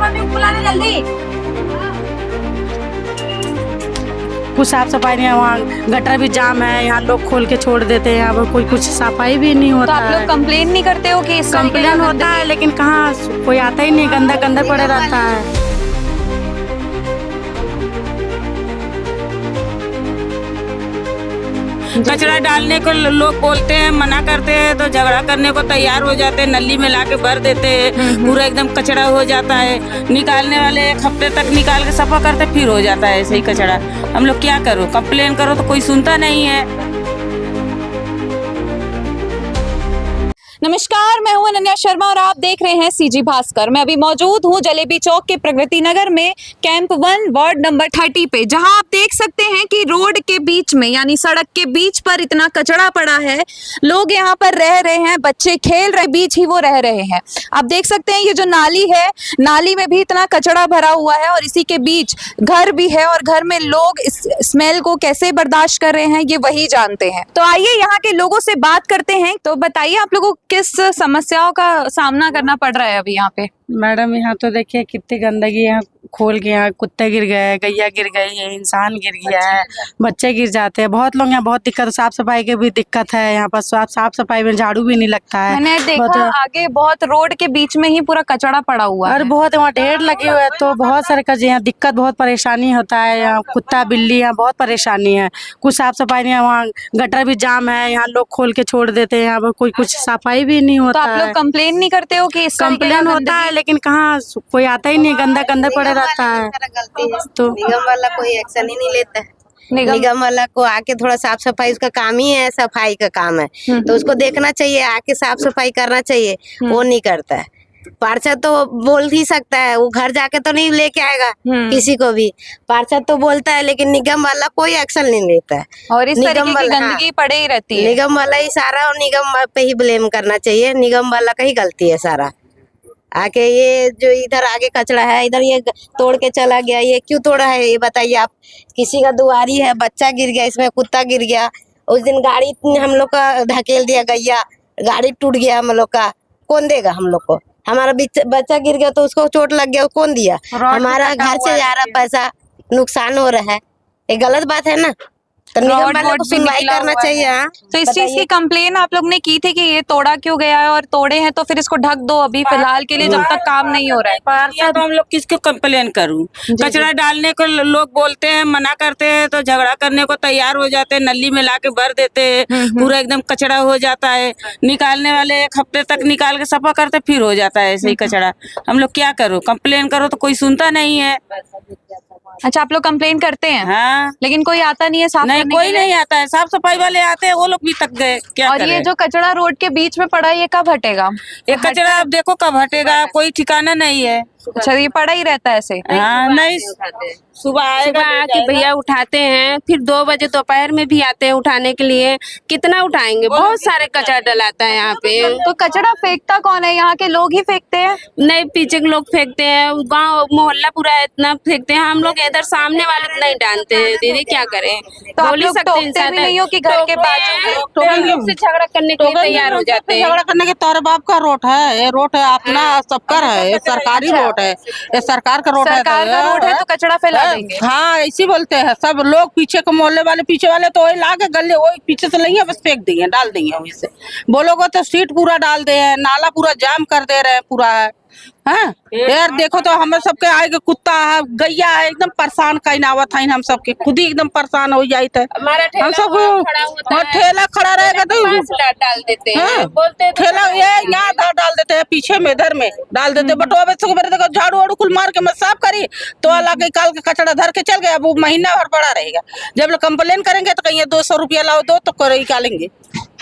Mummy को बुलाने जल्दी। कुछ साफ सफाई नहीं है, वहाँ गटर भी जाम है, यहाँ लोग खोल के छोड़ देते हैं, यहाँ पर कोई कुछ सफाई भी नहीं तो होता आप लोग है। कंप्लेन नहीं करते हो कि इस तरीके कंप्लेन का होता है लेकिन कहाँ कोई आता ही नहीं, गंदा गंदा पड़े रहता है। कचरा डालने को लोग बोलते हैं, मना करते हैं तो झगड़ा करने को तैयार हो जाते हैं, नली में लाके भर देते हैं, पूरा एकदम कचरा हो जाता है। निकालने वाले 1 हफ्ते तक निकाल के सफा करते फिर हो जाता है ऐसे ही कचरा। हम लोग क्या करो, कंप्लेन करो तो कोई सुनता नहीं है। नमस्कार, मैं हूं अनन्या शर्मा और आप देख रहे हैं सीजी भास्कर। मैं अभी मौजूद हूं जलेबी चौक के प्रगति नगर में कैंप 1 वार्ड नंबर 30 पे, जहां आप देख सकते हैं कि रोड के बीच में यानी सड़क के बीच पर इतना कचरा पड़ा है। लोग यहां पर रह रहे हैं, बच्चे खेल रहे, बीच ही वो रह रहे हैं। आप देख सकते हैं ये जो नाली है, नाली में भी इतना कचरा भरा हुआ है और इसी के बीच घर भी है और घर में लोग इस स्मेल को कैसे बर्दाश्त कर रहे हैं ये वही जानते हैं। तो आइए यहाँ के लोगों से बात करते हैं। तो बताइए आप लोगों किस समस्याओं का सामना करना पड़ रहा है अभी यहाँ पे? मैडम यहाँ तो देखिए कितनी गंदगी, यहाँ खोल के यहाँ कुत्ते गिर गए, गैया गिर गई है, इंसान गिर गया है, बच्चे गिर जाते हैं, बहुत लोग यहाँ बहुत दिक्कत, साफ सफाई की भी दिक्कत है यहाँ पर। साफ सफाई में झाड़ू भी नहीं लगता है। मैंने देखा आगे बहुत रोड के बीच में ही पूरा कचरा पड़ा हुआ है और बहुत वहाँ ढेर लगे हुए हैं, तो बहुत सारे कचरे, यहाँ दिक्कत, बहुत परेशानी होता है। यहाँ कुत्ता बिल्ली, यहाँ बहुत परेशानी है। कुछ साफ सफाई नहीं है, वहाँ गटर भी जाम है, यहाँ लोग खोल के छोड़ देते हैं, यहाँ पर कोई कुछ सफाई भी नहीं तो होता आप लोग है। कंप्लेन नहीं करते हो कि इस तरीके का कंप्लेन होता है लेकिन कहाँ कोई आता ही नहीं, गंदा गंदा पड़े रहता है। गलती है तो निगम वाला कोई एक्शन ही नहीं लेता है। निगम निगम वाला को आके थोड़ा साफ सफाई, उसका काम ही है, सफाई का काम है, तो उसको देखना चाहिए, आके साफ सफाई करना चाहिए। वो नहीं करता है। पार्षद तो बोल ही सकता है, वो घर जाके तो नहीं लेके आएगा किसी को भी। पार्षद तो बोलता है लेकिन निगम वाला कोई एक्शन नहीं लेता है। और इस निगम तरीके की वाला, गंदगी पड़े ही रहती है। निगम वाला ही सारा, और निगम पे ही ब्लेम करना चाहिए। निगम वाला का ही गलती है सारा। आके ये जो इधर आगे कचरा है, इधर ये तोड़ के चला गया, ये क्यों तोड़ा है ये बताइए आप। किसी का दुआरी है, बच्चा गिर गया, इसमें कुत्ता गिर गया। उस दिन गाड़ी हम लोग का धकेल दिया गैया, गाड़ी टूट गया हम लोग का, कौन देगा हम लोग को? हमारा बच्चा गिर गया तो उसको चोट लग गया, कौन दिया? हमारा घर से जा रहा पैसा नुकसान हो रहा है, ये गलत बात है ना। तो निगम वाले को सुनवाई करना चाहिए। हाँ, तो इस चीज की कंप्लेन आप लोग ने की थी कि ये तोड़ा क्यों गया है, और तोड़े हैं तो फिर इसको ढक दो अभी फिलहाल के लिए जब तक काम नहीं हो रहा है। पार्षद तो हम लोग किसको कंप्लेन करूं? कचरा डालने को लोग बोलते हैं, मना करते हैं तो झगड़ा करने को तैयार हो जाते हैं, नली में लाके भर देते हैं, पूरा एकदम कचरा हो जाता है। निकालने वाले 1 हफ्ते तक निकाल के सफा करते फिर हो जाता है ऐसे ही कचरा। हम लोग क्या करो, कंप्लेन करो तो कोई सुनता नहीं है। अच्छा, आप लोग कंप्लेन करते हैं? हाँ, लेकिन कोई आता नहीं है साफ नहीं करने कोई के लिए? नहीं आता है। साफ सफाई वाले आते हैं, वो लोग भी थक गए, क्या और करें? ये जो कचरा रोड के बीच में पड़ा है ये कब हटेगा? ये कचरा अब देखो कब हटेगा, कोई ठिकाना नहीं है। अच्छा, ये पड़ा ही रहता है ऐसे? हाँ, नहीं सुबह आएगा, आके भैया उठाते हैं, फिर 2 बजे दोपहर में भी आते हैं उठाने के लिए। कितना उठाएंगे, बहुत सारे कचरा डलाता है यहाँ पे। तो कचरा फेंकता कौन है? यहाँ के लोग ही फेंकते हैं? नहीं, पीछे के लोग फेंकते हैं, गांव मोहल्ला पूरा इतना फेंकते हैं। हम लोग इधर सामने वाले नहीं डालते हैं। दीदी क्या करें, तो आप लोग टोकते भी नहीं हो कि घर के बाजू हम लोग से झगड़ा करने के लिए तैयार हो जाते हैं। झगड़ा करने के तौर बाप का रोड है, ये रोड है अपना सबका है, ये सरकारी रोड है, ये सरकार का रोड है। सरकार का रोड है तो कचरा फैला देंगे? हाँ, ऐसी बोलते हैं सब लोग। पीछे के मोहल्ले वाले, पीछे वाले तो वही ला के गले वही पीछे से नहीं है, बस फेंक देंगे, डाल देंगे वहीं से। बोलोगे तो सीट पूरा डाल दे हैं, नाला पूरा जाम कर दे रहे हैं पूरा है। हाँ यार, देखो तो हम सबके आगे कुत्ता है, गैया है, एकदम परेशान का नावत है। हम सबके खुद ही एकदम परेशान हो जाते हैं। हम सब ठेला खड़ा रहेगा तो डाल देते हैं, हाँ, बोलते हैं ठेला ये यहाँ डाल देते हैं, पीछे में इधर में डाल देते हैं। बट अब देखो झाड़ू वाड़ू कुल मार के मैं साफ करी तो अलग निकाल के कचरा धर के चल गया। अब वो महीना भर पड़ा रहेगा। जब लोग कंप्लेन करेंगे तो कहीं 200 रुपया लाओ दो तो निकालेंगे,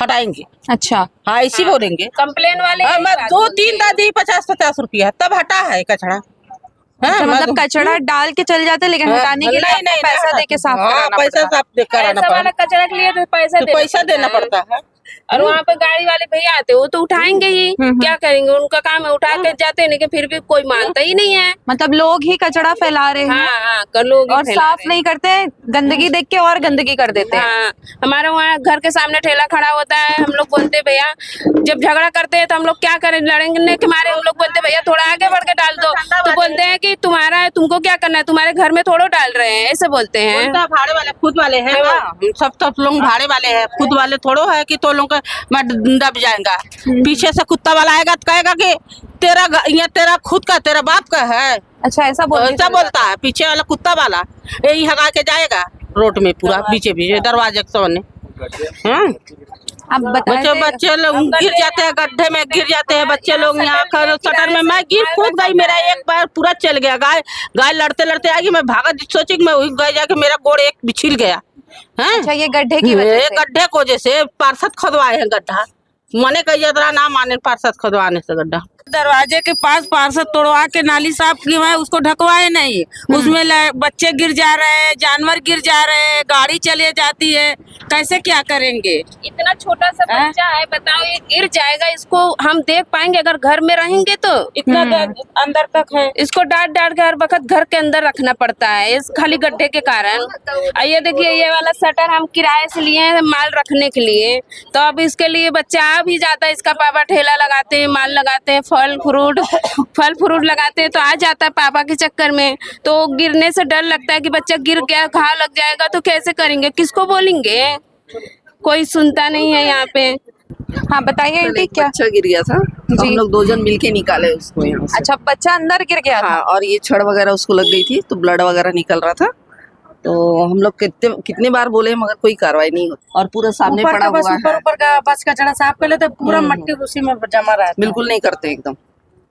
हटाएंगे। अच्छा, हाँ, ऐसी बोलेंगे कंप्लेन वाले। हाँ, मैं 2-3 दादी 50-50 रुपया तब हटा है कचरा। अच्छा, मतलब कचरा डाल के चल जाते लेकिन हटाने के लिए आपको पैसा दे के साफ कराना पैसा पड़ता है। साफ कराना ऐसा वाला पड़ता कचरा के लिए तो पैसा देना पड़ता है। और वहाँ पे गाड़ी वाले भैया आते हैं, वो तो उठाएंगे ही, क्या करेंगे, उनका काम है, उठा के जाते हैं, लेकिन फिर भी कोई मानता ही नहीं है। मतलब लोग ही कचरा फैला रहे हैं। हाँ, कर लोग और साफ नहीं करते हैं, गंदगी देख के और गंदगी कर देते हैं। हाँ, हमारे वहाँ घर के सामने ठेला खड़ा होता है। हम लोग बोलते हैं भैया, जब झगड़ा करते हैं तो हम लोग क्या करें, लड़ने के मारे हम लोग बोलते हैं भैया थोड़ा आगे बढ़ के डाल दो, तो बोलते हैं कि तुम्हारा है, तुमको क्या करना है, तुम्हारे घर में थोड़ो डाल रहे हैं, ऐसे बोलते हैं। बोलता है भाड़े वाले खुद वाले हैं ना, सब लोग भाड़े वाले हैं, खुद वाले थोड़ो है कि तो लोग का मैं दब जाएगा। पीछे से कुत्ता वाला आएगा तो कहेगा कि तेरा ये तेरा खुद का, तेरा बाप का है, अच्छा ऐसा ऐसा बोलता है। पीछे वाला कुत्ता वाला यही हगा के जाएगा रोड में पूरा पीछे पीछे दरवाजे के सामने। हाँ? आप बताएं। बच्चे लोग गिर जाते हैं, गड्ढे में गिर जाते हैं बच्चे लोग। यहाँ शटर में मैं गिर कूद गई, मेरा एक पैर पूरा चल गया। गाय लड़ते लड़ते आई, मैं भागा सोची कि मैं वही गई जाके मेरा गोड़ एक बिछिल गया है। अच्छा ये गड्ढे की वजह से। गड्ढे को जैसे पार्षद खोदवाए हैं गड्ढा, मने कही यात्रा ना माने पार्षद खोदवाने से गड्ढा। दरवाजे के पास पार्षद तोड़वा के नाली साफ की है, उसको ढकवाए नहीं। उसमें बच्चे गिर जा रहे हैं, जानवर गिर जा रहे हैं, गाड़ी चले जाती है, कैसे क्या करेंगे। इतना छोटा सा बच्चा है, बताओ ये गिर जाएगा, इसको हम देख पाएंगे अगर घर में रहेंगे तो? इतना अंदर तक है। इसको डांट डांट के हर वक्त घर के अंदर रखना पड़ता है इस खाली गड्ढे के कारण। ये देखिए ये वाला शटर हम किराए से लिए हैं माल रखने के लिए, तो अब इसके लिए बच्चा आ भी जाता है, इसका पापा ठेला लगाते हैं, माल लगाते हैं, फल फ्रूट लगाते हैं, तो आ जाता है पापा के चक्कर में। तो गिरने से डर लगता है कि बच्चा गिर गया, घाव लग जाएगा तो कैसे करेंगे, किसको बोलेंगे, कोई सुनता नहीं है यहाँ पे। हाँ बताइए आंटी क्या। बच्चा गिर गया था तो हम लोग 2 जन मिलके निकाले उसको यहाँ से। अच्छा बच्चा अंदर गिर गया था। हाँ, और ये छड़ वगैरह उसको लग गई थी तो ब्लड वगैरह निकल रहा था। तो हम लोग कितने बार बोले मगर कोई कार्रवाई नहीं होती, और पूरा सामने ऊपर पड़ा का बस हुआ है। ऊपर का बस कचरा साफ कर लेते, पूरा मट्टी उसी में जमा रहता है। बिल्कुल नहीं करते एकदम,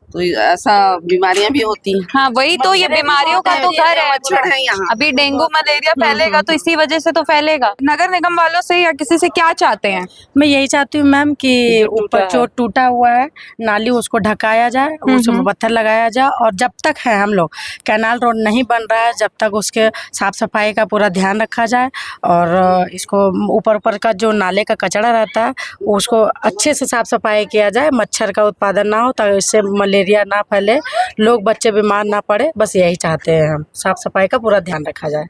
तो ऐसा बीमारियां भी होती हैं। हाँ वही तो, ये बीमारियों का तो घर है। मच्छर है यहाँ। अभी डेंगू मलेरिया फैलेगा तो इसी वजह से तो फैलेगा। नगर निगम वालों से या किसी से क्या चाहते हैं? मैं यही चाहती हूँ मैम कि ऊपर जो टूटा हुआ है नाली उसको ढकाया जाए, उसमें पत्थर लगाया जाए, और जब तक है हम लोग कैनाल रोड नहीं बन रहा है जब तक उसके साफ सफाई का पूरा ध्यान रखा जाए, और इसको ऊपर का जो नाले का कचरा रहता है उसको अच्छे से साफ सफाई किया जाए, मच्छर का उत्पादन ना हो ताकि इससे मलेरिया ना फैले, लोग बच्चे बीमार ना पड़े, बस यही चाहते हैं हम, साफ सफाई का पूरा ध्यान रखा जाए।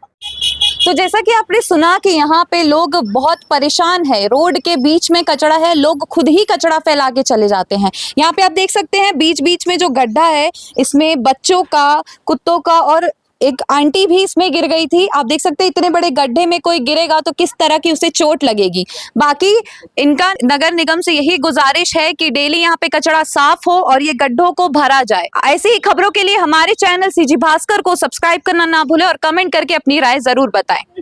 तो जैसा कि आपने सुना कि यहाँ पे लोग बहुत परेशान है, रोड के बीच में कचरा है, लोग खुद ही कचरा फैला के चले जाते हैं। यहाँ पे आप देख सकते हैं बीच बीच में जो गड्ढा है इसमें बच्चों का, कुत्तों का, और एक आंटी भी इसमें गिर गई थी। आप देख सकते हैं इतने बड़े गड्ढे में कोई गिरेगा तो किस तरह की उसे चोट लगेगी। बाकी इनका नगर निगम से यही गुजारिश है कि डेली यहाँ पे कचरा साफ हो और ये गड्ढों को भरा जाए। ऐसी ही खबरों के लिए हमारे चैनल सीजी भास्कर को सब्सक्राइब करना ना भूलें और कमेंट करके अपनी राय जरूर बताएं।